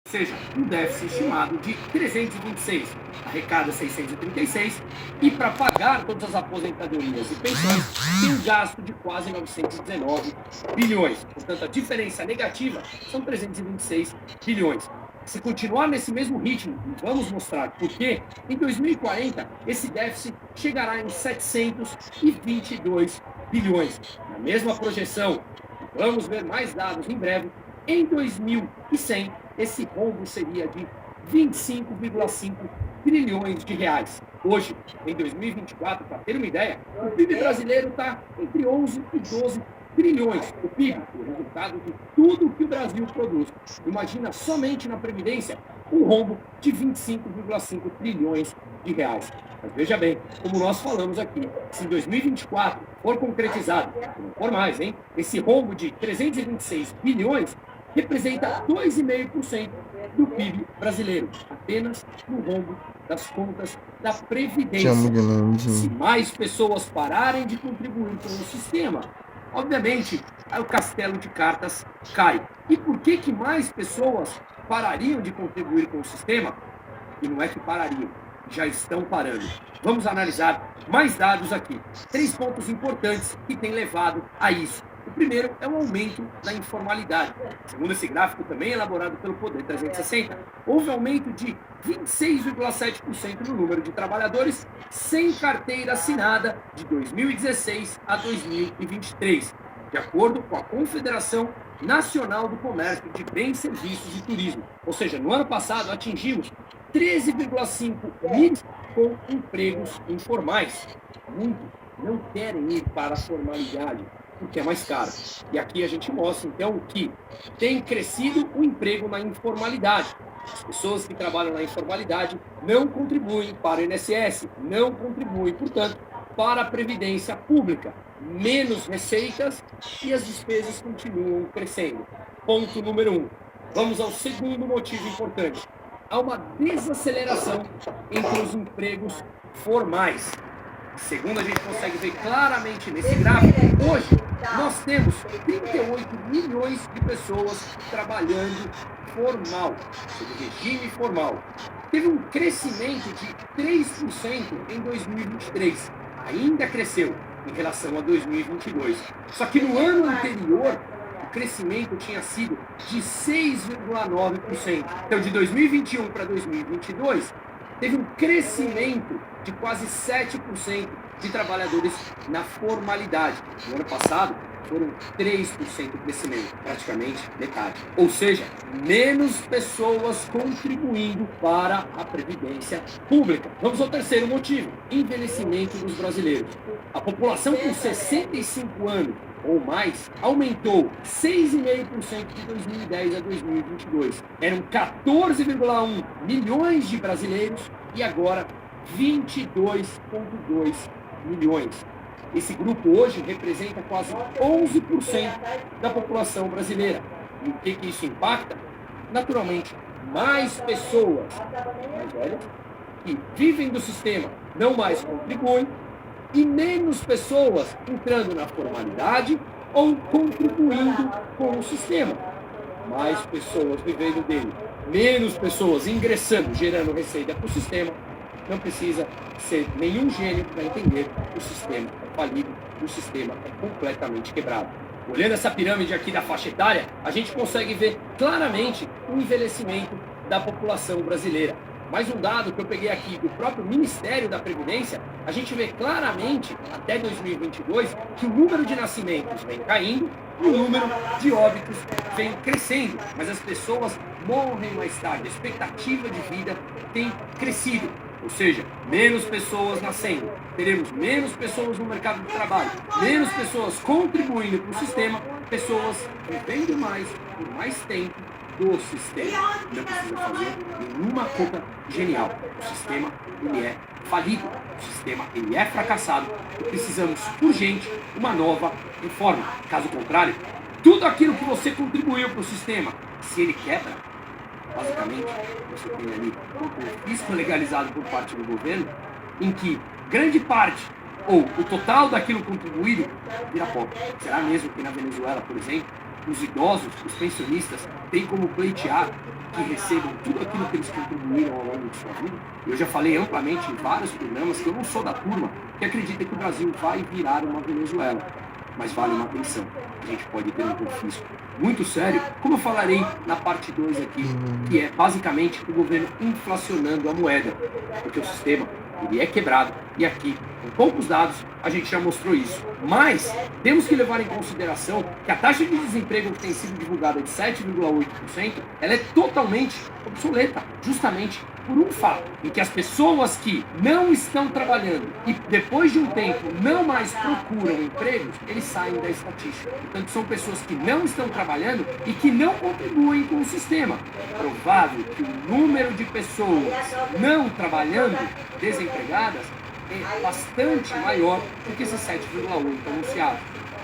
seja, um déficit estimado de 326, arrecada 636, e para pagar todas as aposentadorias e pensões, tem um gasto de quase 919 bilhões. Portanto, a diferença negativa são 326 bilhões. Se continuar nesse mesmo ritmo, e vamos mostrar por quê, em 2040 esse déficit chegará em 722 bilhões. Na mesma projeção, vamos ver mais dados em breve, em 2100 esse rombo seria de 25,5 trilhões de reais. Hoje, em 2024, para ter uma ideia, o PIB brasileiro está entre 11 e 12 trilhões. O PIB, o resultado de tudo que o Brasil produz. Imagina somente na Previdência um rombo de 25,5 trilhões de reais. Mas veja bem, como nós falamos aqui, se em 2024 for concretizado, não for mais, hein, esse rombo de 326 bilhões, representa 2,5% do PIB brasileiro, apenas no rombo das contas da Previdência. Se mais pessoas pararem de contribuir com o sistema, obviamente, aí o castelo de cartas cai. E por que mais pessoas parariam de contribuir com o sistema? E não é que parariam, já estão parando. Vamos analisar mais dados aqui. 3 pontos importantes que têm levado a isso. O primeiro é o aumento da informalidade. Segundo esse gráfico, também elaborado pelo Poder 360, houve aumento de 26,7% no número de trabalhadores sem carteira assinada de 2016 a 2023, de acordo com a Confederação Nacional do Comércio de Bens, Serviços e Turismo. Ou seja, no ano passado atingimos 13,5 milhões com empregos informais. Muitos não querem ir para a formalidade, porque é mais caro. E aqui a gente mostra, então, que tem crescido o emprego na informalidade. As pessoas que trabalham na informalidade não contribuem para o INSS, não contribuem, portanto, para a Previdência Pública. Menos receitas e as despesas continuam crescendo. Ponto número 1. Vamos ao segundo motivo importante. Há uma desaceleração entre os empregos formais. Segundo a gente consegue ver claramente nesse gráfico, hoje nós temos 38 milhões de pessoas trabalhando formal, sob regime formal. Teve um crescimento de 3% em 2023, ainda cresceu em relação a 2022. Só que no ano anterior, o crescimento tinha sido de 6,9%. Então, de 2021 para 2022, teve um crescimento de quase 7% de trabalhadores na formalidade. No ano passado, foram 3% de crescimento, praticamente metade. Ou seja, menos pessoas contribuindo para a Previdência Pública. Vamos ao terceiro motivo: envelhecimento dos brasileiros. A população com 65 anos ou mais aumentou 6,5% de 2010 a 2022. Eram 14,1 milhões de brasileiros e agora 22,2 milhões. Esse grupo hoje representa quase 11% da população brasileira. E o que isso impacta? Naturalmente, mais pessoas mais velhas que vivem do sistema não mais contribuem e menos pessoas entrando na formalidade ou contribuindo com o sistema. Mais pessoas vivendo dele, menos pessoas ingressando, gerando receita para o sistema. Não precisa ser nenhum gênio para entender que o sistema é falido, o sistema é completamente quebrado. Olhando essa pirâmide aqui da faixa etária, a gente consegue ver claramente o envelhecimento da população brasileira. Mais um dado que eu peguei aqui do próprio Ministério da Previdência, a gente vê claramente, até 2022, que o número de nascimentos vem caindo e o número de óbitos vem crescendo. Mas as pessoas morrem mais tarde, a expectativa de vida tem crescido. Ou seja, menos pessoas nascendo, teremos menos pessoas no mercado de trabalho, menos pessoas contribuindo para o sistema, pessoas vivendo mais, por mais tempo, do sistema. Não precisa fazer nenhuma conta genial. O sistema, ele é falido. O sistema, ele é fracassado. E precisamos, urgente, uma nova reforma. Caso contrário, tudo aquilo que você contribuiu para o sistema, se ele quebra, basicamente, você tem ali um fisco legalizado por parte do governo, em que grande parte, ou o total daquilo contribuído, vira pó. Será mesmo que na Venezuela, por exemplo, os idosos, os pensionistas, têm como pleitear que recebam tudo aquilo que eles contribuíram ao longo de sua vida. Eu já falei amplamente em vários programas que eu não sou da turma que acredita que o Brasil vai virar uma Venezuela, mas vale uma atenção. A gente pode ter um confisco muito sério, como eu falarei na parte 2 aqui, que é basicamente o governo inflacionando a moeda, porque o sistema ele é quebrado, e aqui, com poucos dados, a gente já mostrou isso. Mas temos que levar em consideração que a taxa de desemprego que tem sido divulgada de 7,8%, ela é totalmente obsoleta, justamente por um fato, em que as pessoas que não estão trabalhando e depois de um tempo não mais procuram empregos, eles saem da estatística. Portanto, são pessoas que não estão trabalhando e que não contribuem com o sistema. É provável que o número de pessoas não trabalhando, desempregadas, é bastante maior do que esses 7,8 anunciados.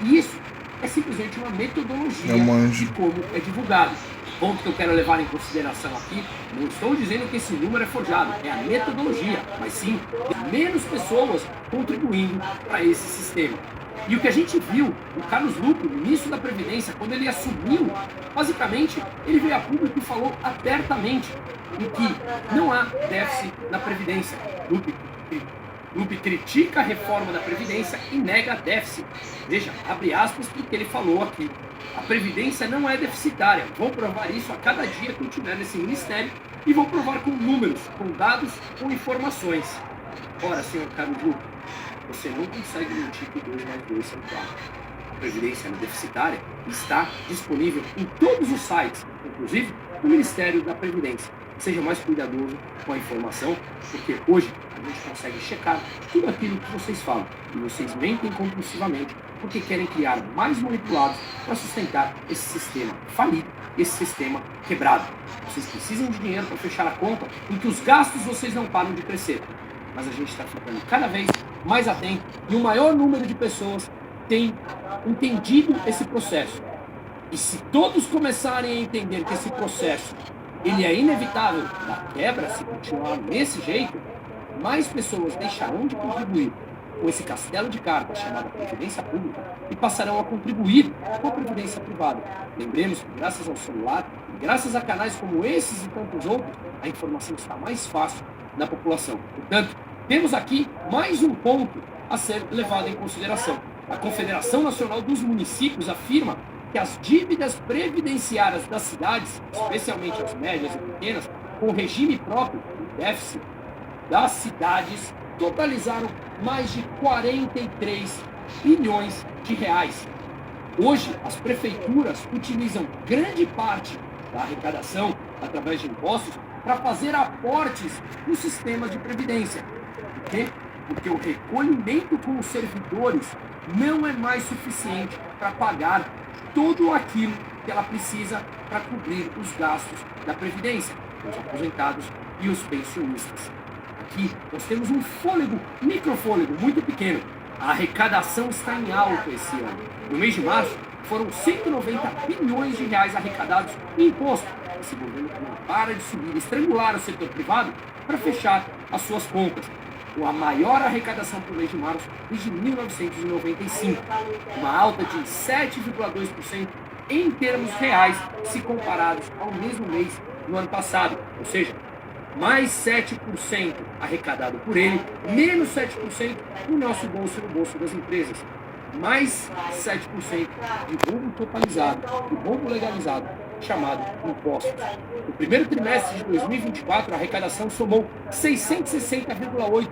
E isso é simplesmente uma metodologia de como é divulgado. O ponto que eu quero levar em consideração aqui, não estou dizendo que esse número é forjado, é a metodologia, mas sim menos pessoas contribuindo para esse sistema. E o que a gente viu, o Carlos Lupe, no início da Previdência, quando ele assumiu, basicamente, ele veio a público e falou abertamente em que não há déficit na Previdência. Lupe critica a reforma da Previdência e nega déficit. Veja, abre aspas porque ele falou aqui. A Previdência não é deficitária. Vou provar isso a cada dia que eu estiver nesse ministério e vou provar com números, com dados, com informações. Ora, senhor Carlos Lupe, você não consegue mentir que 2 mais 2 são 4. A Previdência não é deficitária está disponível em todos os sites, inclusive no Ministério da Previdência. Seja mais cuidadoso com a informação, porque hoje a gente consegue checar tudo aquilo que vocês falam e vocês mentem compulsivamente porque querem criar mais manipulados para sustentar esse sistema falido, esse sistema quebrado. Vocês precisam de dinheiro para fechar a conta em que os gastos vocês não param de crescer. Mas a gente está ficando cada vez mais atento e o maior número de pessoas tem entendido esse processo. E se todos começarem a entender que esse processo ele é inevitável da quebra, se continuar desse jeito, mais pessoas deixarão de contribuir com esse castelo de cartas chamado Previdência Pública e passarão a contribuir com a Previdência Privada. Lembremos que graças ao celular, e graças a canais como esses e tantos outros, a informação está mais fácil na população. Portanto, temos aqui mais um ponto a ser levado em consideração. A Confederação Nacional dos Municípios afirma que as dívidas previdenciárias das cidades, especialmente as médias e pequenas, com regime próprio, o déficit das cidades, totalizaram mais de 43 bilhões de reais. Hoje, as prefeituras utilizam grande parte da arrecadação, através de impostos, para fazer aportes nos sistemas de previdência. Por quê? Porque o recolhimento com os servidores não é mais suficiente para pagar tudo aquilo que ela precisa para cobrir os gastos da Previdência, os aposentados e os pensionistas. Aqui nós temos um fôlego, microfôlego, muito pequeno. A arrecadação está em alta esse ano. No mês de março, foram 190 bilhões de reais arrecadados em imposto. Esse governo não para de subir, estrangular o setor privado para fechar as suas contas. Com a maior arrecadação para o mês de março desde 1995, uma alta de 7,2% em termos reais, se comparados ao mesmo mês do ano passado, ou seja, mais 7% arrecadado por ele, menos 7% no nosso bolso e no bolso das empresas, mais 7% de roubo totalizado, de roubo legalizado, chamado impostos. No primeiro trimestre de 2024, a arrecadação somou 660,8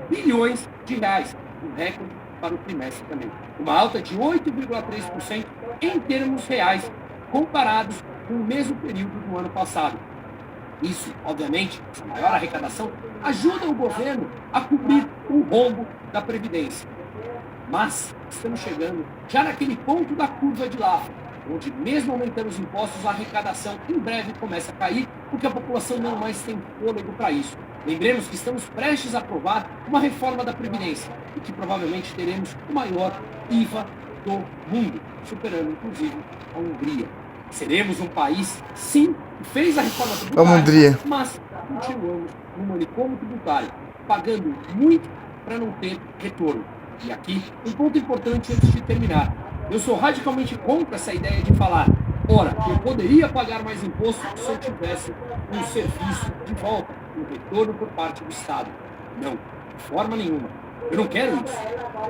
bilhões de reais, um recorde para o trimestre também. Uma alta de 8,3% em termos reais, comparados com o mesmo período do ano passado. Isso, obviamente, essa maior arrecadação ajuda o governo a cobrir o rombo da Previdência. Mas estamos chegando já naquele ponto da curva de Laffer, onde mesmo aumentando os impostos, a arrecadação em breve começa a cair, porque a população não mais tem fôlego para isso. Lembremos que estamos prestes a aprovar uma reforma da Previdência e que provavelmente teremos o maior IVA do mundo, superando inclusive a Hungria. Seremos um país, sim, que fez a reforma tributária, mas continuamos no manicômio tributário, pagando muito para não ter retorno. E aqui, um ponto importante antes de terminar. Eu sou radicalmente contra essa ideia de falar Ora, eu poderia pagar mais imposto se eu tivesse um serviço de volta, um retorno por parte do Estado. Não, de forma nenhuma. Eu não quero isso.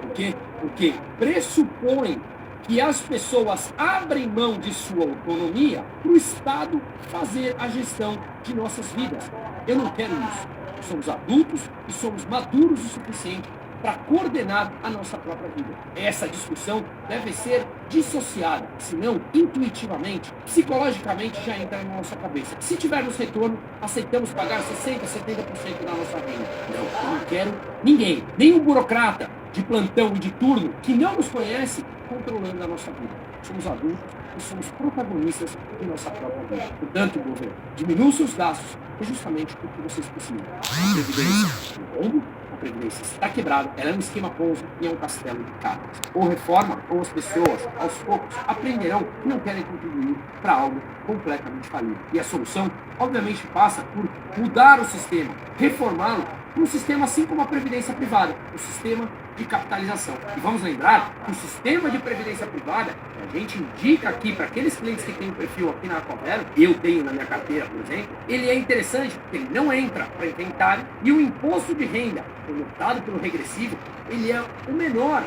Por quê? Porque pressupõe que as pessoas abrem mão de sua autonomia para o Estado fazer a gestão de nossas vidas. Eu não quero isso. Somos adultos e somos maduros o suficiente para coordenar a nossa própria vida. Essa discussão deve ser dissociada, senão, intuitivamente, psicologicamente, já entra na nossa cabeça. Se tivermos retorno, aceitamos pagar 60%, 70% da nossa renda. Não, eu não quero ninguém, nenhum burocrata de plantão e de turno que não nos conhece controlando a nossa vida. Somos adultos e somos protagonistas de nossa própria vida. Portanto, governo, diminua os seus gastos, é justamente o que vocês precisam. A Previdência no rombo, a Previdência está quebrada, ela é um esquema Ponzi e é um castelo de cartas. Ou reforma, ou as pessoas, aos poucos, aprenderão que não querem contribuir para algo completamente falido. E a solução, obviamente, passa por mudar o sistema, reformá-lo, um sistema assim como a Previdência privada, o sistema de capitalização. E vamos lembrar que o sistema de previdência privada, a gente indica aqui para aqueles clientes que têm um perfil aqui na Acovero, eu tenho na minha carteira, por exemplo, ele é interessante porque ele não entra para inventário e o imposto de renda, conectado pelo regressivo, ele é o menor